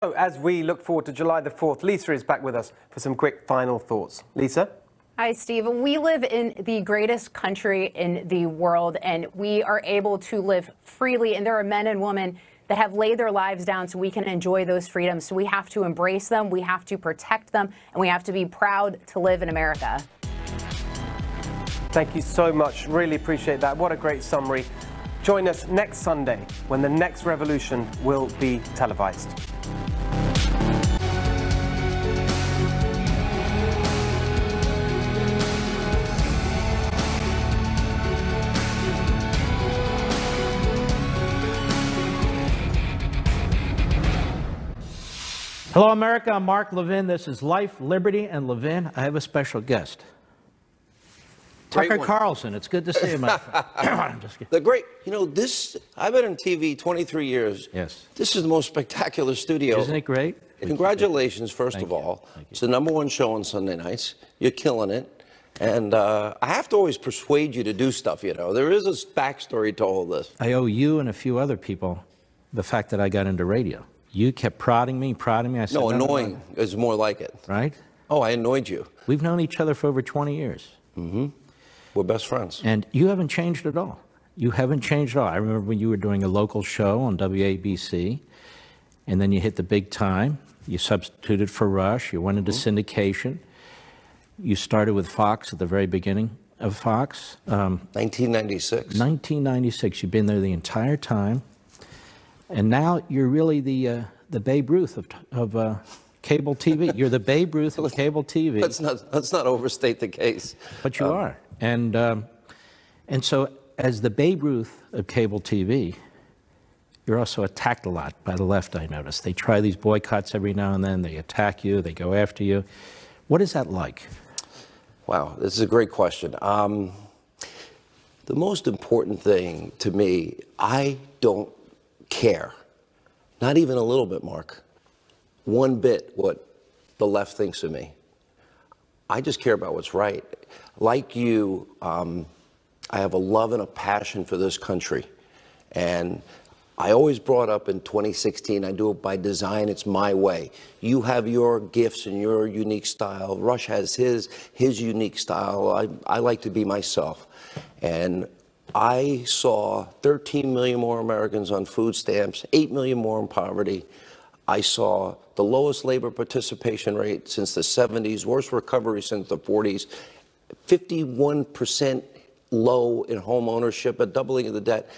So as we look forward to July the 4th, Lisa is back with us for some quick final thoughts. Lisa? Hi, Steve. We live in the greatest country in the world, and we are able to live freely. And there are men and women that have laid their lives down so we can enjoy those freedoms. So we have to embrace them, we have to protect them, and we have to be proud to live in America. Thank you so much. Really appreciate that. What a great summary. Join us next Sunday when the next revolution will be televised. Hello, America. I'm Mark Levin. This is Life, Liberty, and Levin. I have a special guest. Tucker Carlson. It's good to see you, my friend. I'm just kidding. The great, you know, I've been on TV 23 years. Yes. This is the most spectacular studio. Isn't it great? Congratulations, first of all. It's the #1 show on Sunday nights. You're killing it. And I have to always persuade you to do stuff, you know. There is a backstory to all this. I owe you and a few other people the fact that I got into radio. You kept prodding me. I said, no, annoying is more like it. Right? Oh, I annoyed you. We've known each other for over 20 years. Mm-hmm. We're best friends. And you haven't changed at all. You haven't changed at all. I remember when you were doing a local show on WABC, and then you hit the big time. You substituted for Rush. You went into syndication. You started with Fox at the very beginning of Fox. 1996. 1996. You've been there the entire time. And now you're really the Babe Ruth of cable TV. You're the Babe Ruth of cable TV. Let's not overstate the case. But you are. And so as the Babe Ruth of cable TV, you're also attacked a lot by the left, I noticed. They try these boycotts every now and then. They attack you. They go after you. What is that like? Wow, this is a great question. The most important thing to me, I don't care, not even a little bit, Mark, one bit what the left thinks of me. I just care about what's right. Like you, I have a love and a passion for this country. And I always brought up in 2016, I do it by design, it's my way. You have your gifts and your unique style. Rush has his unique style. I like to be myself. And I saw 13 million more Americans on food stamps, 8 million more in poverty. I saw the lowest labor participation rate since the 70s, worst recovery since the 40s, 51% low in home ownership, a doubling of the debt.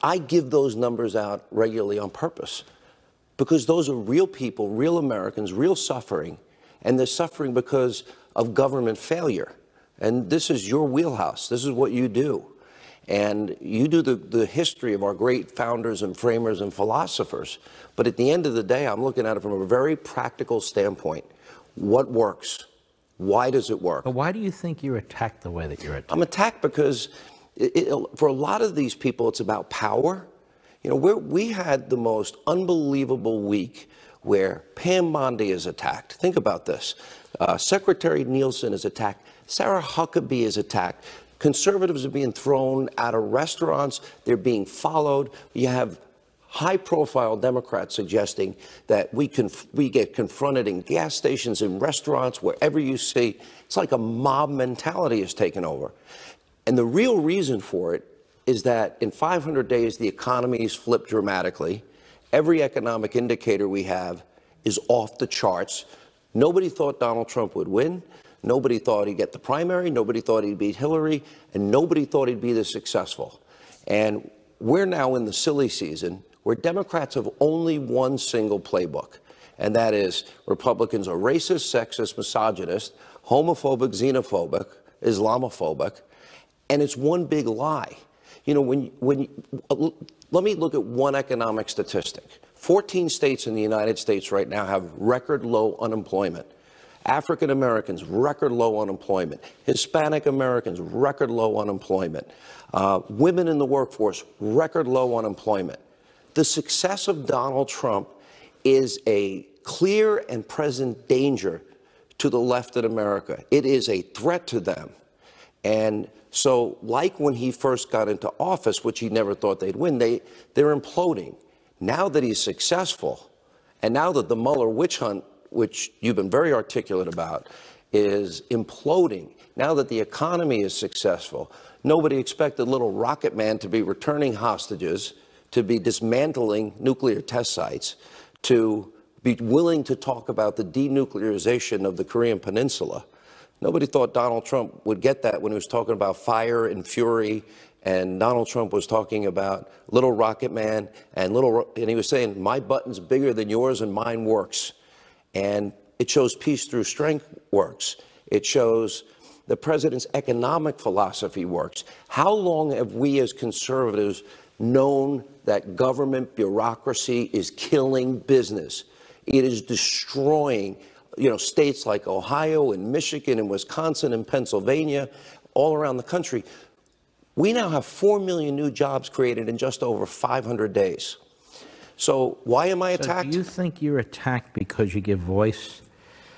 I give those numbers out regularly on purpose because those are real people, real Americans, real suffering, and they're suffering because of government failure. And this is your wheelhouse. This is what you do. And you do the history of our great founders and framers and philosophers. But at the end of the day, I'm looking at it from a very practical standpoint. What works? Why does it work? But why do you think you're attacked the way that you're attacked? I'm attacked because for a lot of these people, it's about power. You know, we had the most unbelievable week where Pam Bondi is attacked. Think about this. Secretary Nielsen is attacked. Sarah Huckabee is attacked. Conservatives are being thrown out of restaurants. They're being followed. You have high-profile Democrats suggesting that we get confronted in gas stations, in restaurants, wherever you see. It's like a mob mentality has taken over. And the real reason for it is that in 500 days, the economy's flipped dramatically. Every economic indicator we have is off the charts. Nobody thought Donald Trump would win. Nobody thought he'd get the primary. Nobody thought he'd beat Hillary. And nobody thought he'd be this successful. And we're now in the silly season where Democrats have only one single playbook. And that is Republicans are racist, sexist, misogynist, homophobic, xenophobic, Islamophobic. And it's one big lie. You know, let me look at one economic statistic. 14 states in the United States right now have record low unemployment. African Americans, record low unemployment. Hispanic Americans, record low unemployment. Women in the workforce, record low unemployment. The success of Donald Trump is a clear and present danger to the left in America. It is a threat to them. And so, like when he first got into office, which he never thought they'd win, they're imploding. Now that he's successful, And now that the Mueller witch hunt, which you've been very articulate about, is imploding, now that the economy is successful, nobody expected little rocket man to be returning hostages, to be dismantling nuclear test sites, to be willing to talk about the denuclearization of the Korean Peninsula. Nobody thought Donald Trump would get that when he was talking about fire and fury, and Donald Trump was talking about little rocket man, and he was saying, my button's bigger than yours and mine works. And it shows peace through strength works. It shows the president's economic philosophy works. How long have we as conservatives known that government bureaucracy is killing business? It is destroying, states like Ohio and Michigan and Wisconsin and Pennsylvania, all around the country. We now have 4 million new jobs created in just over 500 days. So why am I attacked? Do you think you're attacked because you give voice?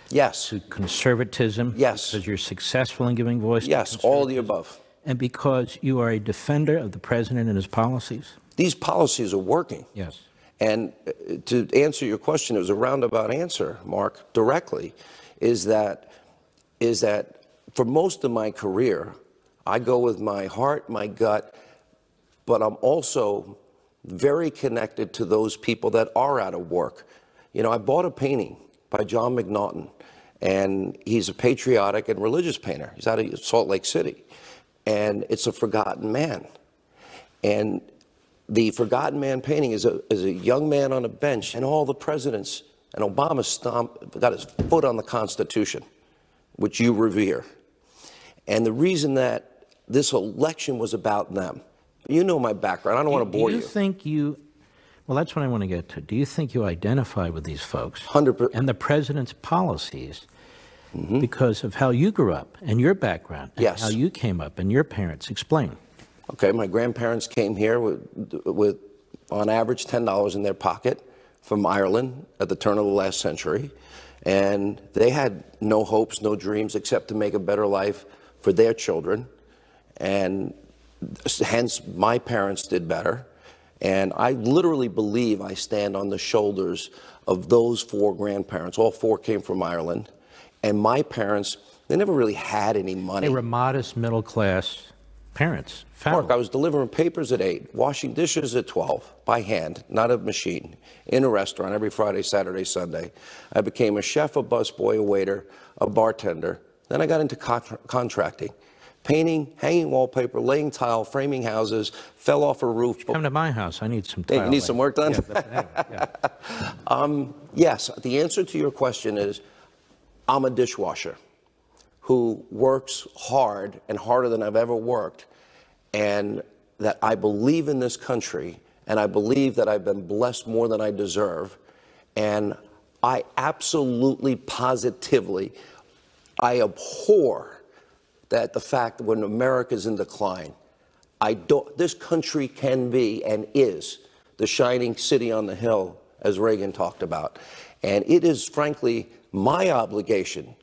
Yes. To conservatism? Yes. Because you're successful in giving voice? Yes, all of the above. And because you are a defender of the president and his policies? These policies are working. Yes. And to answer your question, it was a roundabout answer, Mark, directly, is that for most of my career, I go with my heart, my gut, but I'm also very connected to those people that are out of work. I bought a painting by John McNaughton, and he's a patriotic and religious painter. He's out of Salt Lake City, and it's a forgotten man. And the Forgotten Man painting is a young man on a bench, and all the presidents, and Obama got his foot on the Constitution, which you revere. And the reason that this election was about them, you know my background, I don't want to bore you. Do you think well, that's what I want to get to. Do you think you identify with these folks? 100%. And the president's policies because of how you grew up and your background and Yes. how you came up and your parents? Explain. Okay, my grandparents came here with on average, $10 in their pocket from Ireland at the turn of the last century. And they had no hopes, no dreams, except to make a better life for their children. And hence, my parents did better. And I literally believe I stand on the shoulders of those 4 grandparents. All 4 came from Ireland. And my parents, they never really had any money. They were modest, middle-class parents, family. Mark, I was delivering papers at 8, washing dishes at 12, by hand, not a machine, in a restaurant every Friday, Saturday, Sunday. I became a chef, a busboy, a waiter, a bartender. Then I got into contracting. Painting, hanging wallpaper, laying tile, framing houses, fell off a roof. Come to my house. I need some Hey, tile. you need some work done? Yeah, but anyway, yeah. Yes, the answer to your question is I'm a dishwasher who works hard and harder than I've ever worked, and that I believe in this country, and I believe that I've been blessed more than I deserve, and I absolutely, positively, I abhor that the fact that when America's in decline, this country can be and is the shining city on the hill, as Reagan talked about. And it is, frankly, my obligation.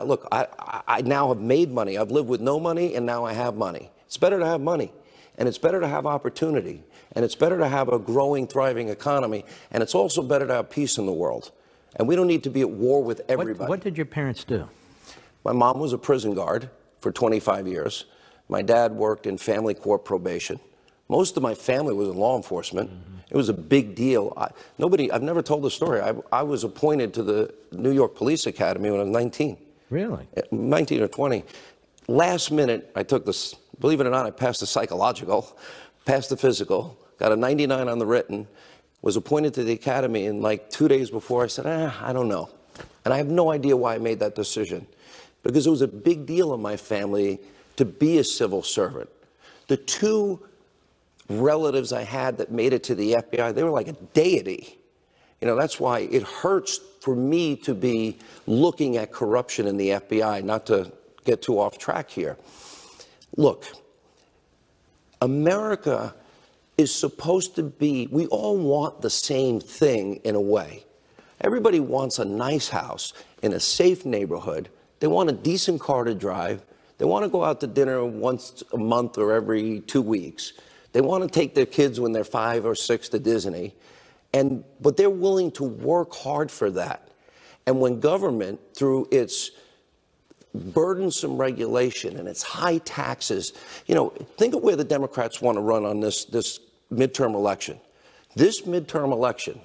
Look, I now have made money. I've lived with no money, and now I have money. It's better to have money, and it's better to have opportunity, and it's better to have a growing, thriving economy, and it's also better to have peace in the world. And we don't need to be at war with everybody. What did your parents do? My mom was a prison guard for 25 years. My dad worked in family court probation. Most of my family was in law enforcement. It was a big deal. I've never told the story. I was appointed to the New York Police Academy when I was 19. Really? 19 or 20. Last minute, I took this, believe it or not, I passed the psychological, passed the physical, got a 99 on the written, was appointed to the academy, and like 2 days before I said, I don't know. And I have no idea why I made that decision, because it was a big deal in my family to be a civil servant. The 2 relatives I had that made it to the FBI, they were like a deity. That's why it hurts for me to be looking at corruption in the FBI, not to get too off track here. Look, America is supposed to be, we all want the same thing in a way. Everybody wants a nice house in a safe neighborhood. They want a decent car to drive. They want to go out to dinner once a month or every 2 weeks. They want to take their kids when they're 5 or 6 to Disney. But they're willing to work hard for that. And when government, through its burdensome regulation and its high taxes, think of where the Democrats want to run on this midterm election. This midterm election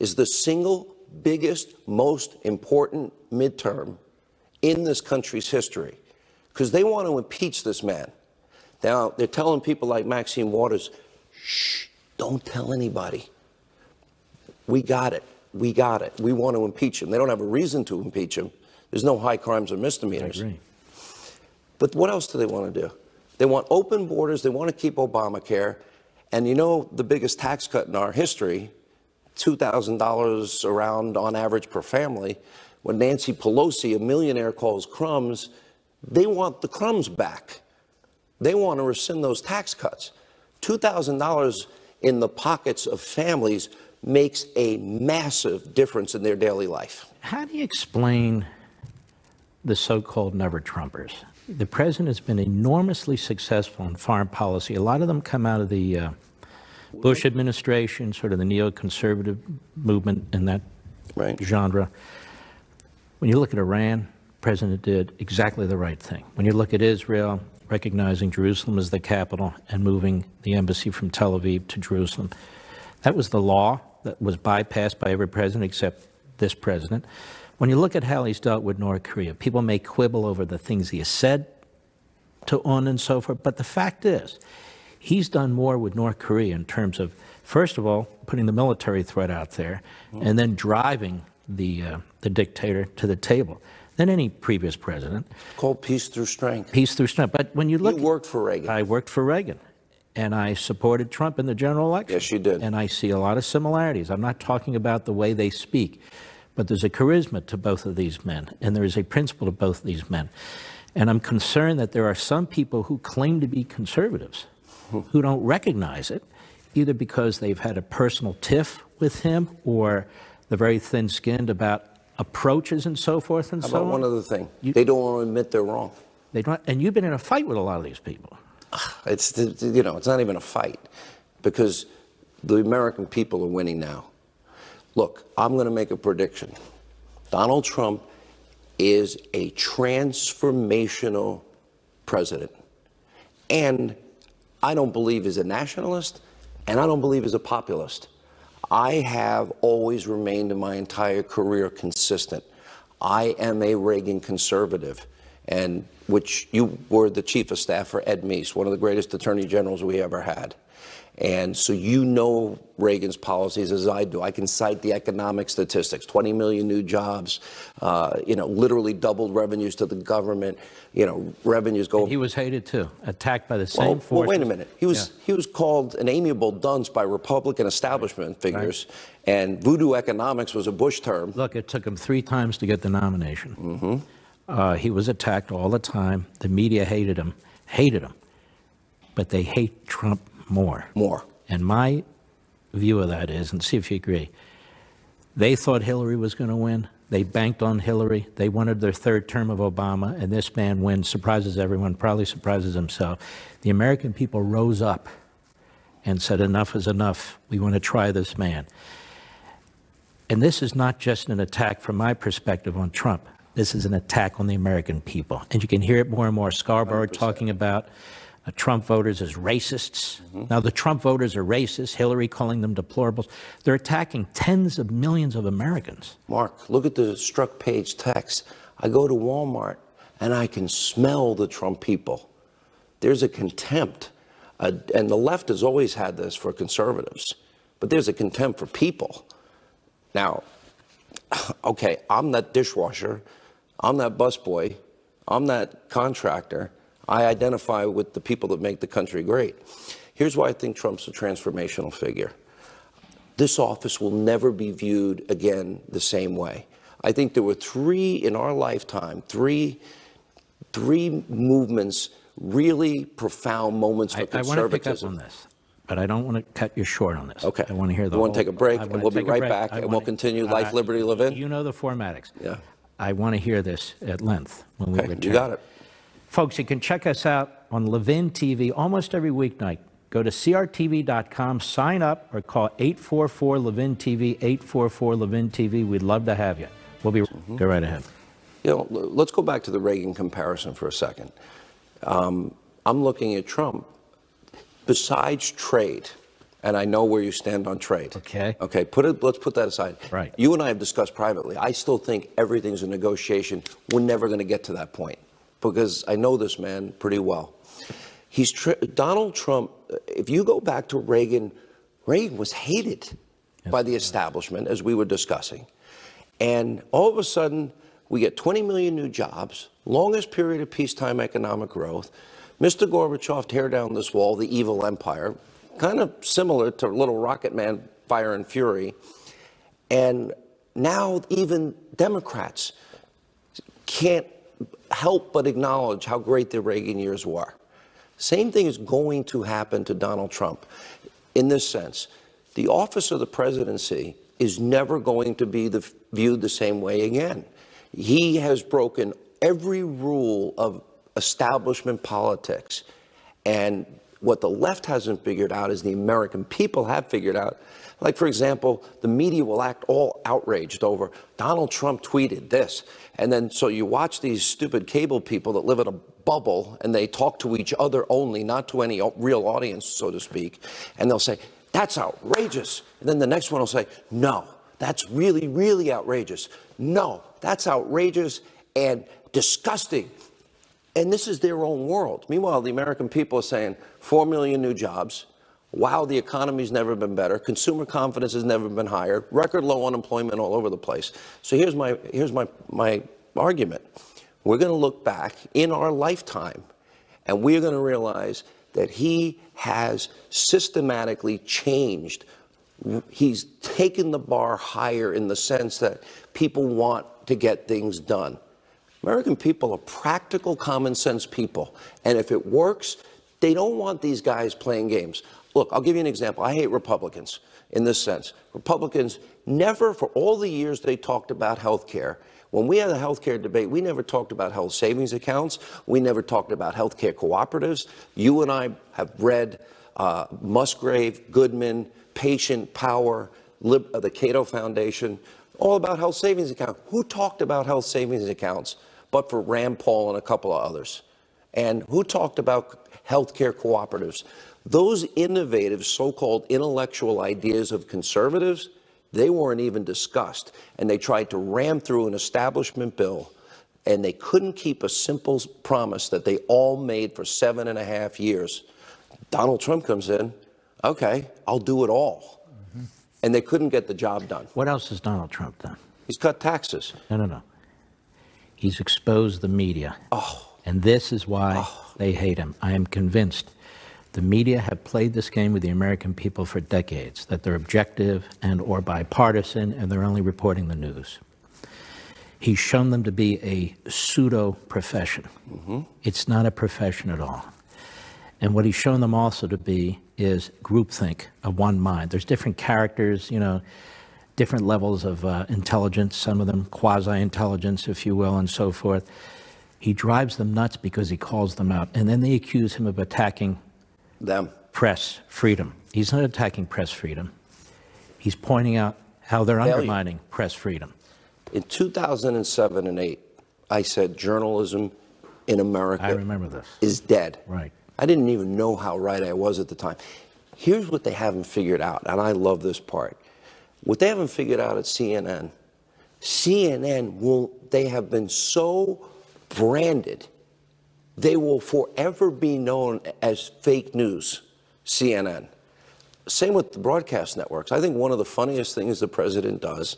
is the single biggest, most important midterm in this country's history, because they want to impeach this man. Now, they're telling people like Maxine Waters, shh, don't tell anybody. We got it. We got it. We want to impeach him. They don't have a reason to impeach him. There's no high crimes or misdemeanors. I agree. But what else do they want to do? They want open borders. They want to keep Obamacare. And the biggest tax cut in our history, $2,000 around on average per family. When Nancy Pelosi, a millionaire, calls crumbs, they want the crumbs back. They want to rescind those tax cuts. $2,000 in the pockets of families makes a massive difference in their daily life. How do you explain the so-called never-Trumpers? The president has been enormously successful in foreign policy. A lot of them come out of the Bush administration, sort of the neoconservative movement in that genre. When you look at Iran, the president did exactly the right thing. When you look at Israel, recognizing Jerusalem as the capital and moving the embassy from Tel Aviv to Jerusalem, that was the law that was bypassed by every president except this president. When you look at how he's dealt with North Korea, people may quibble over the things he has said to Un and so forth, but the fact is, he's done more with North Korea in terms of, first of all, putting the military threat out there, and then driving the dictator to the table than any previous president. Called peace through strength. Peace through strength. But when you look... You worked for Reagan. I worked for Reagan. And I supported Trump in the general election. Yes, you did. And I see a lot of similarities. I'm not talking about the way they speak, but there's a charisma to both of these men, and there is a principle to both of these men. And I'm concerned that there are some people who claim to be conservatives who don't recognize it, either because they've had a personal tiff with him or they're very thin-skinned about approaches and so forth and so on. How about one other thing? They don't want to admit they're wrong. They don't, and you've been in a fight with a lot of these people. It's not even a fight, because the American people are winning now. Look, I'm going to make a prediction. Donald Trump is a transformational president. And I don't believe he's a nationalist, and I don't believe he's a populist. I have always remained in my entire career consistent. I am a Reagan conservative, and which you were the chief of staff for Ed Meese, one of the greatest attorney generals we ever had. And so you know Reagan's policies as I do. I can cite the economic statistics, 20 million new jobs, literally doubled revenues to the government, revenues go... And he was hated too, attacked by the same forces. Well, wait a minute. He was called an amiable dunce by Republican establishment figures, and voodoo economics was a Bush term. Look, it took him 3 times to get the nomination. He was attacked all the time. The media hated him, but they hate Trump more. And my view of that is, and see if you agree, they thought Hillary was going to win. They banked on Hillary. They wanted their 3rd term of Obama, and this man wins, surprises everyone, probably surprises himself. The American people rose up and said, enough is enough. We want to try this man. And this is not just an attack from my perspective on Trump. This is an attack on the American people. And you can hear it more and more. Scarborough 100%. Talking about Trump voters as racists. Now, the Trump voters are racist. Hillary calling them deplorables. They're attacking tens of millions of Americans. Mark, look at the struck page text. I go to Walmart and I can smell the Trump people. There's a contempt. And the left has always had this for conservatives. But there's a contempt for people. Now, okay, I'm that dishwasher. I'm that busboy. I'm that contractor. I identify with the people that make the country great. Here's why I think Trump's a transformational figure. This office will never be viewed again the same way. I think there were 3 in our lifetime, three movements, really profound moments for conservatism. I want to pick up on this, but I don't want to cut you short on this. Okay. I want to hear the whole... want to take a break, and we'll be right back, and we'll continue Life, Liberty, Levin. You know the formatics. Yeah. I want to hear this at length when we return. You got it. Folks, you can check us out on Levin TV almost every weeknight. Go to crtv.com, sign up, or call 844-LEVIN-TV, 844-LEVIN-TV. We'd love to have you. We'll be go right ahead. You know, let's go back to the Reagan comparison for a second. I'm looking at Trump. Besides trade, and I know where you stand on trade. Okay. Okay, let's put that aside. Right. You and I have discussed privately. I still think everything's a negotiation. We're never going to get to that point because I know this man pretty well. Donald Trump, if you go back to Reagan, Reagan was hated by the establishment, as we were discussing. And all of a sudden, we get 20 million new jobs, longest period of peacetime economic growth. Mr. Gorbachev tear down this wall, the evil empire, kind of similar to Little Rocket Man, Fire and Fury. And now even Democrats can't help but acknowledge how great the Reagan years were. Same thing is going to happen to Donald Trump in this sense. The office of the presidency is never going to be viewed the same way again. He has broken every rule of establishment politics. And what the left hasn't figured out is the American people have figured out. Like, for example, the media will act all outraged over Donald Trump tweeted this. And then so you watch these stupid cable people that live in a bubble and they talk to each other only, not to any real audience, so to speak. And they'll say, that's outrageous. And then the next one will say, no, that's really, really outrageous. No, that's outrageous and disgusting. And this is their own world. Meanwhile, the American people are saying 4 million new jobs. Wow, the economy's never been better. Consumer confidence has never been higher. Record low unemployment all over the place. So here's my argument. We're going to look back in our lifetime, and we're going to realize that he has systematically changed. He's taken the bar higher in the sense that people want to get things done. American people are practical, common sense people. And if it works, they don't want these guys playing games. Look, I'll give you an example. I hate Republicans in this sense. Republicans never, for all the years they talked about health care, when we had a health care debate, we never talked about health savings accounts. We never talked about health care cooperatives. You and I have read Musgrave, Goodman, Patient Power, the Cato Foundation, all about health savings accounts. Who talked about health savings accounts but for Rand Paul and a couple of others? And who talked about health care cooperatives? Those innovative so-called intellectual ideas of conservatives, they weren't even discussed. And they tried to ram through an establishment bill, and they couldn't keep a simple promise that they all made for 7.5 years. Donald Trump comes in, okay, I'll do it all. Mm-hmm. And they couldn't get the job done. What else has Donald Trump done? He's cut taxes. No. He's exposed the media. Oh. And this is why they hate him. I am convinced the media have played this game with the American people for decades, that they're objective and or bipartisan, and they're only reporting the news. He's shown them to be a pseudo-profession. Mm-hmm. It's not a profession at all. And what he's shown them also to be is groupthink of one mind. There's different characters, you know, different levels of intelligence, some of them quasi-intelligence, if you will, and so forth. He drives them nuts because he calls them out. And then they accuse him of attacking them. Press freedom. He's not attacking press freedom. He's pointing out how they're undermining press freedom. In 2007 and 8, I said journalism in America I remember this. Is dead. Right. I didn't even know how right I was at the time. Here's what they haven't figured out, and I love this part. What they haven't figured out at CNN, they have been so branded, they will forever be known as fake news, CNN. Same with the broadcast networks. I think one of the funniest things the president does,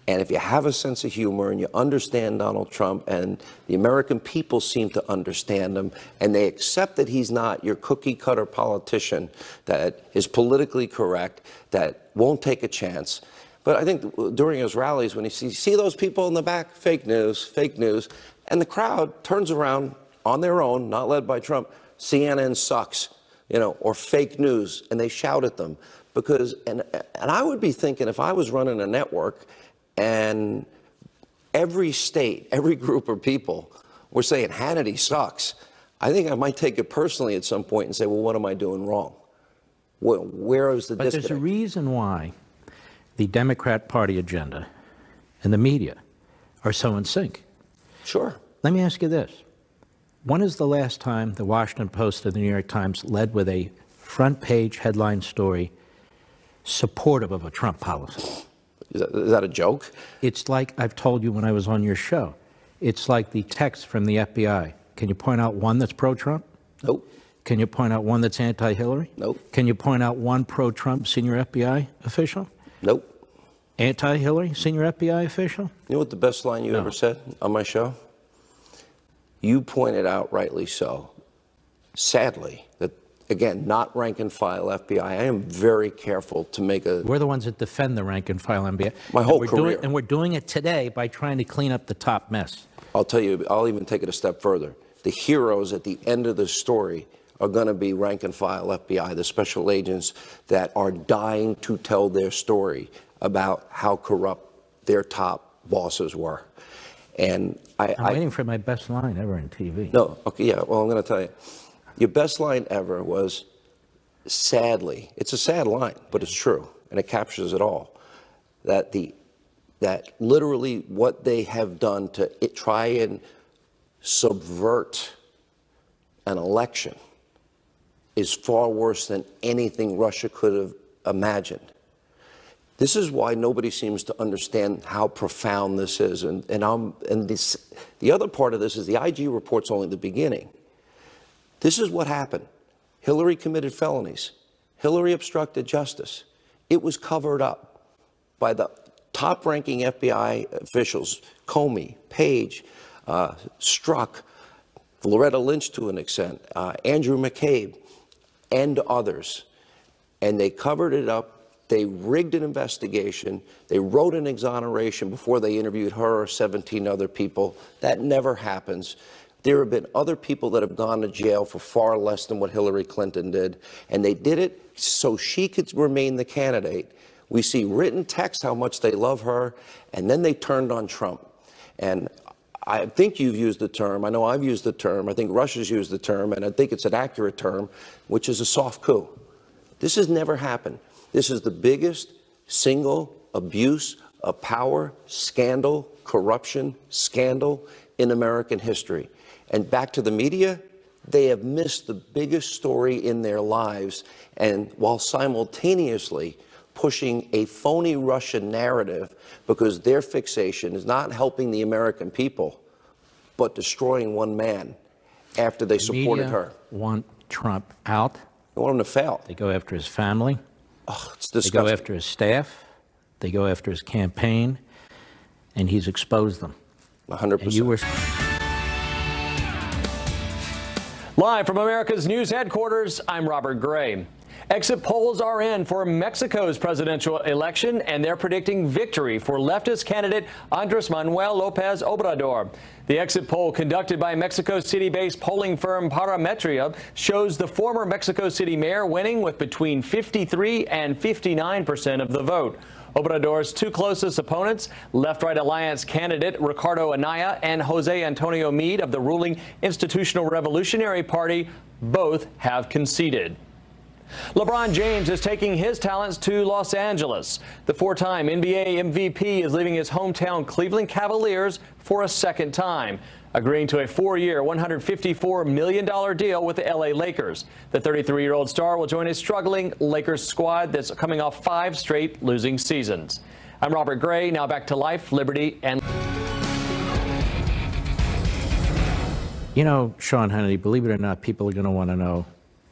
and if you have a sense of humor and you understand Donald Trump, and the American people seem to understand him, and they accept that he's not your cookie-cutter politician that is politically correct, that won't take a chance. But I think during his rallies, when he see those people in the back, fake news, and the crowd turns around on their own, not led by Trump, CNN sucks, you know, or fake news, and they shout at them. Because, and I would be thinking, if I was running a network and every state, every group of people were saying Hannity sucks, I think I might take it personally at some point and say, well, what am I doing wrong? Where is the But disconnect? there's a reason why the Democrat Party agenda and the media are so in sync. Sure. Let me ask you this. When is the last time the Washington Post or the New York Times led with a front page headline story supportive of a Trump policy? Is that a joke? It's like I've told you when I was on your show. It's like the text from the FBI. Can you point out one that's pro-Trump? Nope. Can you point out one that's anti-Hillary? Nope. Can you point out one pro-Trump senior FBI official? Nope. Anti-Hillary senior FBI official? You know what the best line you ever said on my show? You pointed out, rightly so, sadly, that, again, not rank and file FBI. I am very careful to make a... We're the ones that defend the rank and file FBI. My whole career. And we're doing it today by trying to clean up the top mess. I'll tell you, I'll even take it a step further. The heroes at the end of the story are going to be rank and file FBI, the special agents that are dying to tell their story about how corrupt their top bosses were. And I'm waiting for my best line ever in TV. No, okay, yeah, well, I'm going to tell you. Your best line ever was, sadly, it's a sad line, but it's true, and it captures it all, that literally what they have done to try and subvert an election is far worse than anything Russia could have imagined. This is why nobody seems to understand how profound this is. The other part of this is the IG report's only the beginning. This is what happened. Hillary committed felonies. Hillary obstructed justice. It was covered up by the top-ranking FBI officials, Comey, Page, Strzok, Loretta Lynch to an extent, Andrew McCabe, and others. And they covered it up. They rigged an investigation. They wrote an exoneration before they interviewed her or 17 other people. That never happens. There have been other people that have gone to jail for far less than what Hillary Clinton did, and they did it so she could remain the candidate. We see written text how much they love her, and then they turned on Trump. And I think you've used the term, I know I've used the term, I think Russia's used the term, and I think it's an accurate term, which is a soft coup. This has never happened. This is the biggest single abuse of power, scandal, corruption, scandal in American history. And back to the media, they have missed the biggest story in their lives, and while simultaneously pushing a phony Russian narrative because their fixation is not helping the American people, but destroying one man after they supported her. Want Trump out. They want him to fail. They go after his family. Oh, it's disgusting. They go after his staff. They go after his campaign, and he's exposed them. 100%. And you were... Live from America's news headquarters, I'm Robert Gray. Exit polls are in for Mexico's presidential election, and they're predicting victory for leftist candidate Andrés Manuel López Obrador. The exit poll conducted by Mexico City-based polling firm Parametria shows the former Mexico City mayor winning with between 53 and 59% of the vote. Obrador's two closest opponents, left-right alliance candidate Ricardo Anaya and Jose Antonio Meade of the ruling Institutional Revolutionary Party, both have conceded. LeBron James is taking his talents to Los Angeles. The four-time NBA MVP is leaving his hometown Cleveland Cavaliers for a second time, agreeing to a four-year, $154 million deal with the LA Lakers. The 33-year-old star will join a struggling Lakers squad that's coming off 5 straight losing seasons. I'm Robert Gray. Now back to life, liberty, and... You know, Sean Hannity, believe it or not, people are going to want to know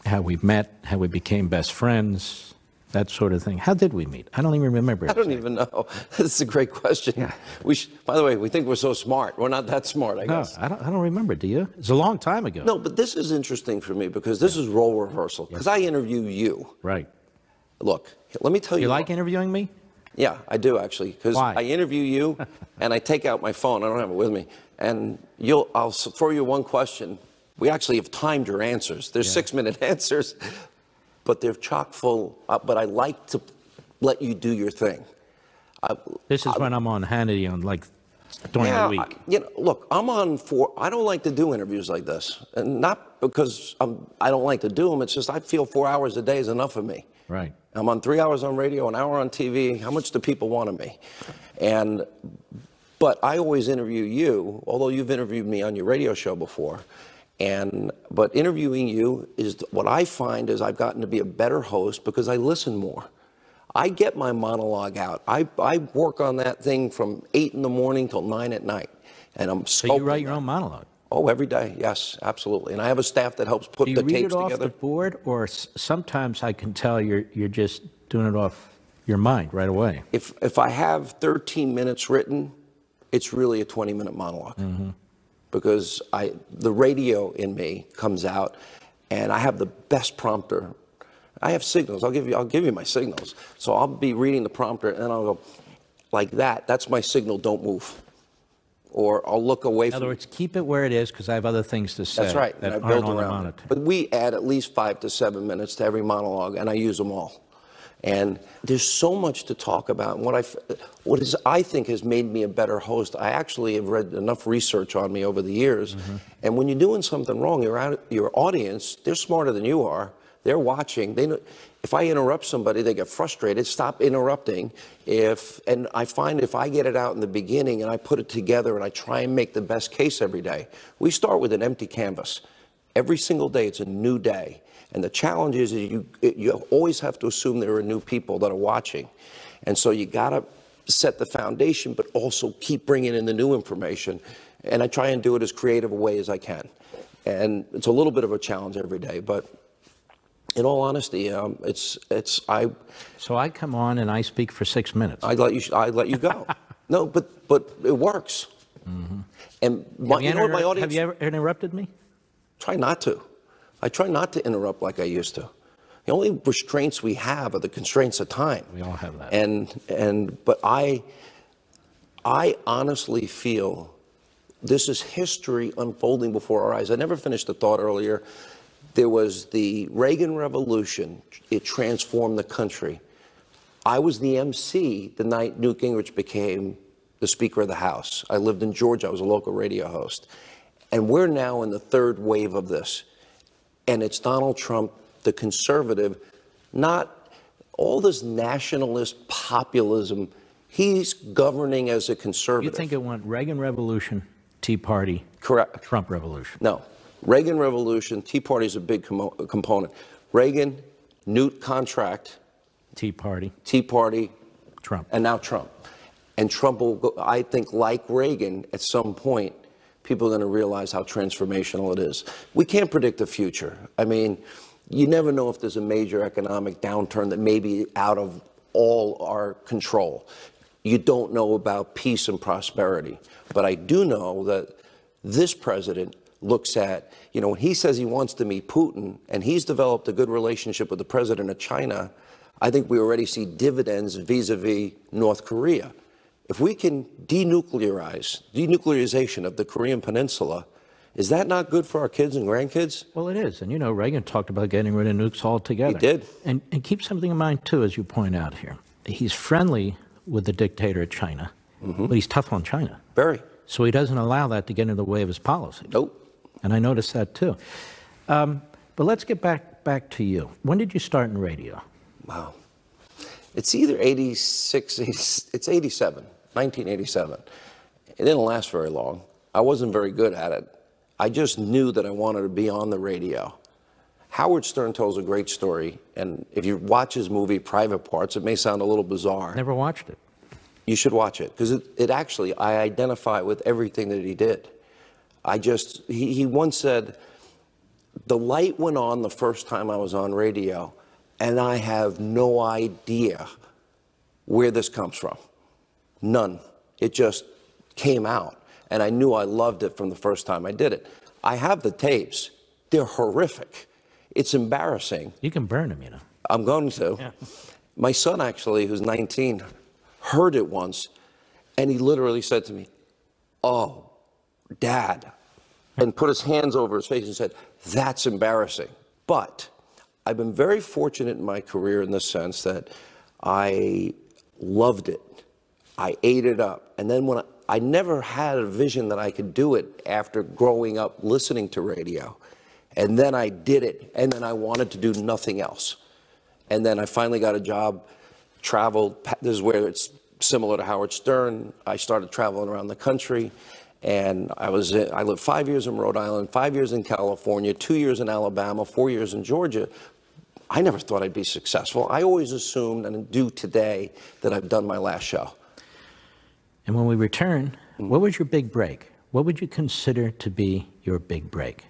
how we met, how we became best friends, that sort of thing. How did we meet? I don't even remember. I don't even know. That's a great question. Yeah. By the way, we think we're so smart. We're not that smart, I guess. No, I don't remember. Do you? It's a long time ago. No, but this is interesting for me because this is role reversal. Because I interview you. Right. Look, let me tell you. You like interviewing me? Yeah, I do actually. Because I interview you and I take out my phone. I don't have it with me. And I'll throw you one question. We actually have timed your answers. There's 6-minute answers, but they're chock full. But I like to let you do your thing. This is when I'm on Hannity on during the week. You know, look, I don't like to do interviews like this, and not because I don't like to do them. It's just I feel 4 hours a day is enough for me. Right. I'm on 3 hours on radio, an hour on TV. How much do people want of me? But I always interview you, although you've interviewed me on your radio show before. But interviewing you is what I find is I've gotten to be a better host because I listen more. I get my monologue out. I work on that thing from 8 in the morning till 9 at night. And I'm So you write your own monologue? Oh, every day, yes, absolutely. And I have a staff that helps put the tapes together. Do you read it off the board, or sometimes I can tell you're just doing it off your mind right away? If I have 13 minutes written, it's really a 20-minute monologue. Mm-hmm. Because the radio in me comes out, and I have the best prompter. I have signals. I'll give you my signals. So I'll be reading the prompter, and then I'll go like that. That's my signal. Don't move. Or I'll look away. In other words, keep it where it is because I have other things to say. That's right. That and I aren't build on around the it. monitor. But we add at least 5 to 7 minutes to every monologue, and I use them all. And there's so much to talk about. And I think has made me a better host. I actually have read enough research on me over the years. Mm-hmm. And when you're doing something wrong, your audience, they're smarter than you are. They're watching. They know, if I interrupt somebody, they get frustrated. Stop interrupting. And I find if I get it out in the beginning and I put it together and I try and make the best case every day. We start with an empty canvas. Every single day, it's a new day. And the challenge is you always have to assume there are new people that are watching. And so you got to set the foundation, but also keep bringing in the new information. And I try and do it as creative a way as I can. And it's a little bit of a challenge every day, but in all honesty, So I come on and I speak for 6 minutes. I'd let you go. No, but it works. Mm-hmm. And my audience. Have you ever interrupted me? Try not to. I try not to interrupt like I used to. The only restraints we have are the constraints of time. We all have that. But I honestly feel this is history unfolding before our eyes. I never finished the thought earlier. There was the Reagan Revolution. It transformed the country. I was the MC the night Newt Gingrich became the Speaker of the House. I lived in Georgia. I was a local radio host. And we're now in the third wave of this. And it's Donald Trump, the conservative, not all this nationalist populism. He's governing as a conservative. You think it went Reagan Revolution, Tea Party, correct? Trump Revolution? No. Reagan Revolution, Tea Party is a big component. Reagan, Newt contract. Tea Party, Trump. And now Trump. And Trump will go, I think, like Reagan, at some point, people are going to realize how transformational it is. We can't predict the future. I mean, you never know if there's a major economic downturn that may be out of all our control. You don't know about peace and prosperity. But I do know that this president looks at, when he says he wants to meet Putin, and he's developed a good relationship with the president of China, I think we already see dividends vis-a-vis North Korea. If we can denuclearization of the Korean Peninsula, is that not good for our kids and grandkids? Well, it is. And Reagan talked about getting rid of nukes altogether. He did. And keep something in mind, too, as you point out here. He's friendly with the dictator of China, but he's tough on China. Very. So he doesn't allow that to get in the way of his policy. Nope. And I noticed that, too. But let's get back to you. When did you start in radio? Wow. It's either 86, it's 87. 1987. It didn't last very long. I wasn't very good at it. I just knew that I wanted to be on the radio. Howard Stern tells a great story, and if you watch his movie Private Parts, it may sound a little bizarre. Never watched it. You should watch it, because it actually, I identify with everything that he did. He once said, the light went on the first time I was on radio, and I have no idea where this comes from. None. It just came out. And I knew I loved it from the first time I did it. I have the tapes. They're horrific. It's embarrassing. You can burn them, I'm going to. Yeah. My son, actually, who's 19, heard it once, and he literally said to me, "Oh, Dad," and put his hands over his face and said, "That's embarrassing." But I've been very fortunate in my career in the sense that I loved it. I ate it up. And then when I never had a vision that I could do it after growing up listening to radio. And then I did it. And then I wanted to do nothing else. And then I finally got a job, traveled. This is where it's similar to Howard Stern. I started traveling around the country, and I lived 5 years in Rhode Island, 5 years in California, 2 years in Alabama, 4 years in Georgia. I never thought I'd be successful. I always assumed, and do today, that I've done my last show. And when we return, what was your big break? What would you consider to be your big break?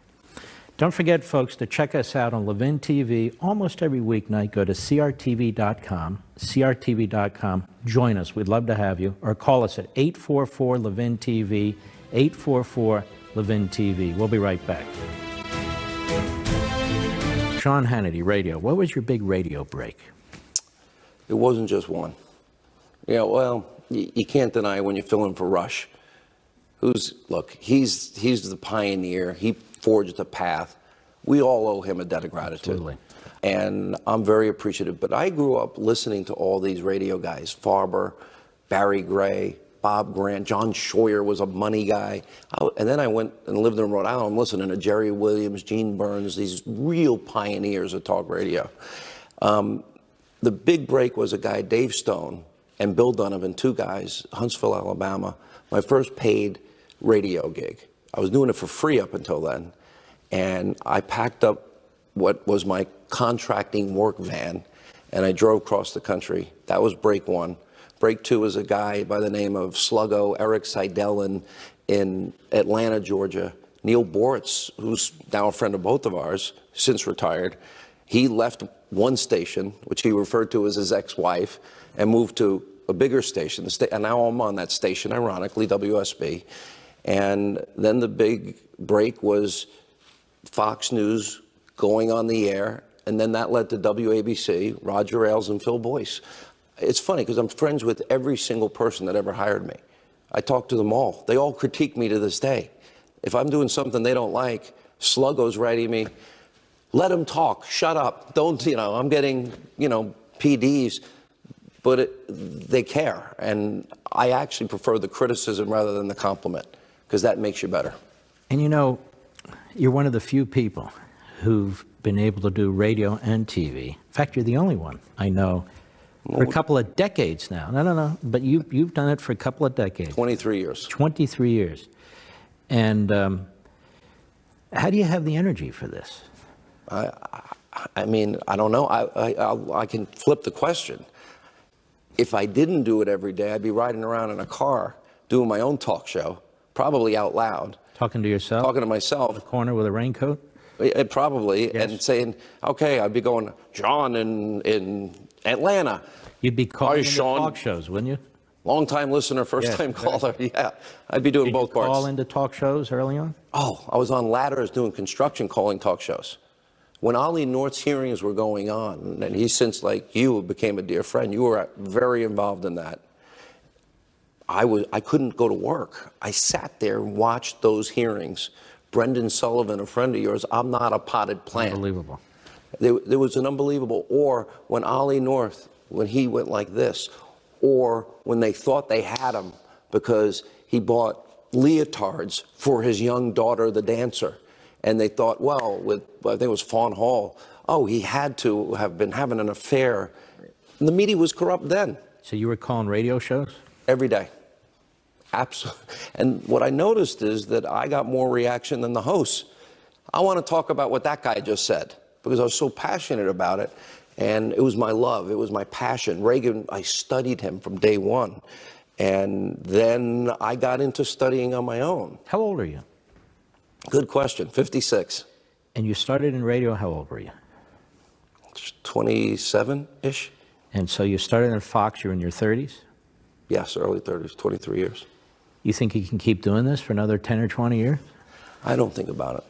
Don't forget, folks, to check us out on Levin TV almost every weeknight. Go to crtv.com, crtv.com. Join us. We'd love to have you. Or call us at 844-LEVIN-TV, 844-LEVIN-TV. We'll be right back. Sean Hannity, radio. What was your big radio break? It wasn't just one. Yeah, well, you can't deny when you're filling for Rush. Look, he's the pioneer. He forged the path. We all owe him a debt of gratitude. Absolutely. And I'm very appreciative. But I grew up listening to all these radio guys, Farber, Barry Gray, Bob Grant, John Scheuer was a money guy. And then I went and lived in Rhode Island. I'm listening to Jerry Williams, Gene Burns, these real pioneers of talk radio. The big break was a guy, Dave Stone, and Bill Donovan, two guys, Huntsville, Alabama, my first paid radio gig. I was doing it for free up until then. And I packed up what was my contracting work van, and I drove across the country. That was break one. Break two was a guy by the name of Sluggo, Eric Seidel in Atlanta, Georgia. Neil Boritz, who's now a friend of both of ours, since retired, he left one station, which he referred to as his ex-wife, and moved to a bigger station. And now I'm on that station, ironically, WSB. And then the big break was Fox News going on the air, and then that led to WABC, Roger Ailes and Phil Boyce. It's funny because I'm friends with every single person that ever hired me. I talk to them all. They all critique me to this day. If I'm doing something they don't like, Sluggo's writing me, let them talk, shut up, don't, I'm getting, PDs, but they care. And I actually prefer the criticism rather than the compliment, because that makes you better. And you're one of the few people who've been able to do radio and TV. In fact, you're the only one I know for a couple of decades now. No, but you've done it for a couple of decades. 23 years. 23 years. And how do you have the energy for this? I mean, I don't know. I can flip the question. If I didn't do it every day, I'd be riding around in a car doing my own talk show, probably out loud. Talking to yourself? Talking to myself. In the corner with a raincoat? Probably, yes. And saying, okay, I'd be going, John in Atlanta. You'd be calling into talk shows, wouldn't you? Long-time listener, first-time caller. Yeah, I'd be doing both parts. Did you call into talk shows early on? Oh, I was on ladders doing construction, calling talk shows. When Ollie North's hearings were going on, and he since, like you, became a dear friend, you were very involved in that. I couldn't go to work. I sat there and watched those hearings. Brendan Sullivan, a friend of yours, I'm not a potted plant. Unbelievable. There was an unbelievable, or when Ollie North, when he went like this, or when they thought they had him because he bought leotards for his young daughter, the dancer. And they thought, well, I think it was Fawn Hall, oh, he had to have been having an affair. And the media was corrupt then. So you were calling radio shows? Every day. Absolutely. And what I noticed is that I got more reaction than the hosts. I want to talk about what that guy just said because I was so passionate about it. And it was my love. It was my passion. Reagan, I studied him from day one. And then I got into studying on my own. How old are you? Good question. 56. And you started in radio, how old were you? 27-ish. And so you started in Fox, you're in your 30s? Yes, early 30s, 23 years. You think you can keep doing this for another 10 or 20 years? I don't think about it.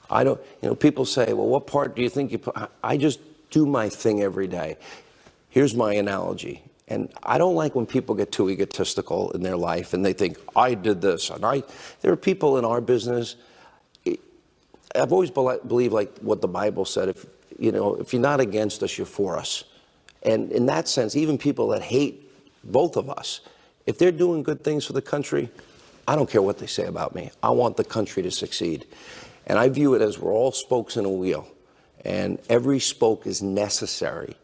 I don't, people say, well, what part do you think you put? I just do my thing every day. Here's my analogy. And I don't like when people get too egotistical in their life and they think, I did this. And there are people in our business, I've always believed like what the Bible said, if you're not against us, you're for us. And in that sense, even people that hate both of us, if they're doing good things for the country, I don't care what they say about me. I want the country to succeed. And I view it as we're all spokes in a wheel. And every spoke is necessary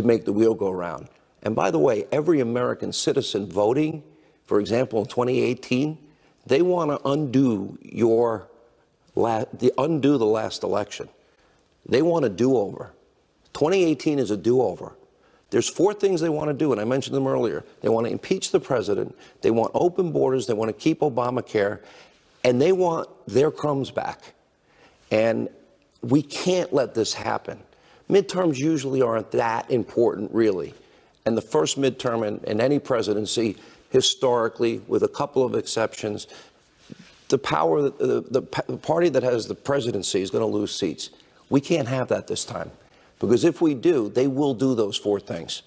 to make the wheel go round. And by the way, every American citizen voting, for example, in 2018, they want to undo the last election. They want a do-over. 2018 is a do-over. There's 4 things they want to do, and I mentioned them earlier. They want to impeach the president, they want open borders, they want to keep Obamacare, and they want their crumbs back. And we can't let this happen. Midterms usually aren't that important, really. And the first midterm in any presidency, historically, with a couple of exceptions, the party that has the presidency is going to lose seats. We can't have that this time. Because if we do, they will do those 4 things.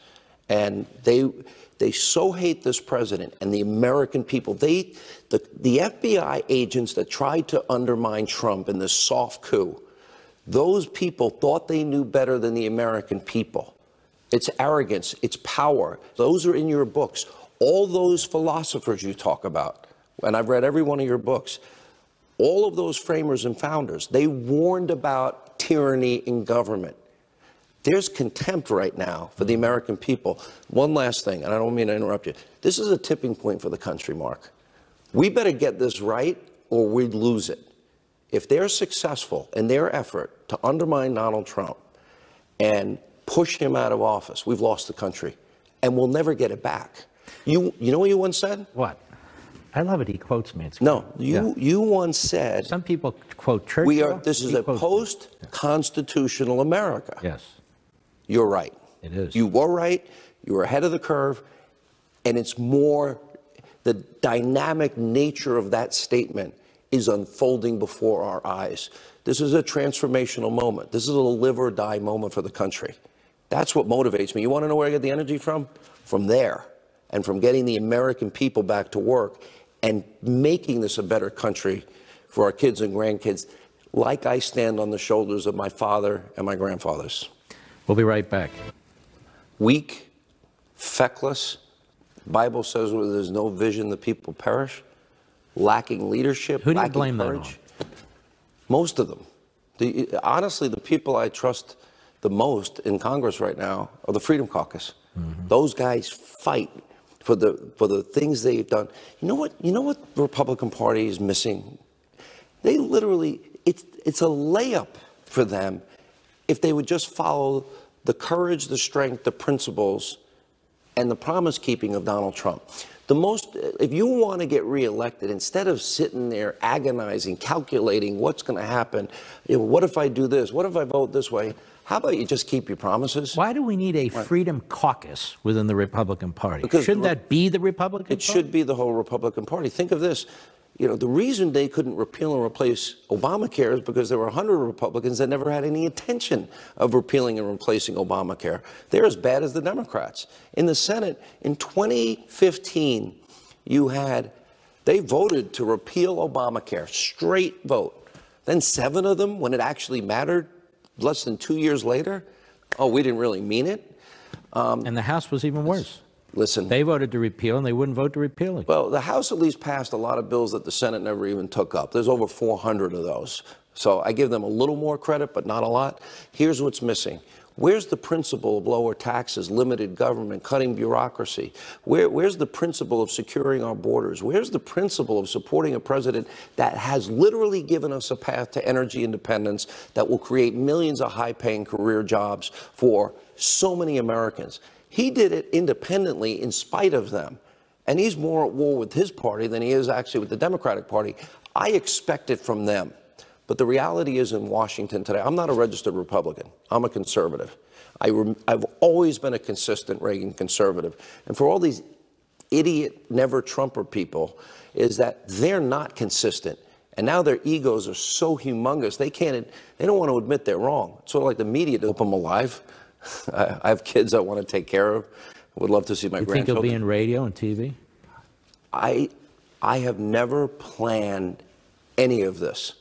And they so hate this president and the American people. The FBI agents that tried to undermine Trump in this soft coup, those people thought they knew better than the American people. It's arrogance, it's power. Those are in your books. All those philosophers you talk about, and I've read every one of your books, all of those framers and founders, they warned about tyranny in government. There's contempt right now for the American people. One last thing, and I don't mean to interrupt you. This is a tipping point for the country, Mark. We better get this right or we'd lose it. If they're successful in their effort to undermine Donald Trump and push him out of office, we've lost the country, and we'll never get it back. You know what you once said? What? I love it. He quotes me. It's no, great. you once said. Some people quote Churchill. This is a post-constitutional America. Yes. You're right. It is. You were right. You were ahead of the curve. And it's more the dynamic nature of that statement is unfolding before our eyes. This is a transformational moment. This is a live or die moment for the country. That's what motivates me. You want to know where I get the energy from? From there. And from getting the American people back to work and making this a better country for our kids and grandkids, like I stand on the shoulders of my father and my grandfathers. We'll be right back. Weak, feckless. The Bible says where there's no vision, the people perish. Lacking leadership, Who do you lacking blame courage. that on? Most of them. Honestly, the people I trust the most in Congress right now are the Freedom Caucus. Mm-hmm. Those guys fight for the things they've done. You know what the Republican Party is missing? They literally, it's a layup for them if they would just follow the courage, the strength, the principles, and the promise-keeping of Donald Trump. If you want to get reelected, instead of sitting there agonizing, calculating what's going to happen, what if I do this? What if I vote this way? How about you just keep your promises? Why do we need a Freedom Caucus within the Republican Party? Because shouldn't that be the Republican Party? It should be the whole Republican Party. Think of this. The reason they couldn't repeal and replace Obamacare is because there were 100 Republicans that never had any intention of repealing and replacing Obamacare. They're as bad as the Democrats. In the Senate, in 2015, they voted to repeal Obamacare, straight vote. Then 7 of them, when it actually mattered, less than 2 years later, we didn't really mean it. And the House was even worse. Listen. They voted to repeal, and they wouldn't vote to repeal it. Well, the House at least passed a lot of bills that the Senate never even took up. There's over 400 of those. So I give them a little more credit, but not a lot. Here's what's missing. Where's the principle of lower taxes, limited government, cutting bureaucracy? Where's the principle of securing our borders? Where's the principle of supporting a president that has literally given us a path to energy independence that will create millions of high-paying career jobs for so many Americans? He did it independently in spite of them. And he's more at war with his party than he is actually with the Democratic Party. I expect it from them. But the reality is in Washington today, I'm not a registered Republican. I'm a conservative. I've always been a consistent Reagan conservative. And for all these idiot never-Trumper people is that they're not consistent. And now their egos are so humongous, they don't want to admit they're wrong. It's sort of like the media to keep them alive. I have kids I want to take care of. Would love to see my grandchildren. You think he'll be in radio and TV? I have never planned any of this.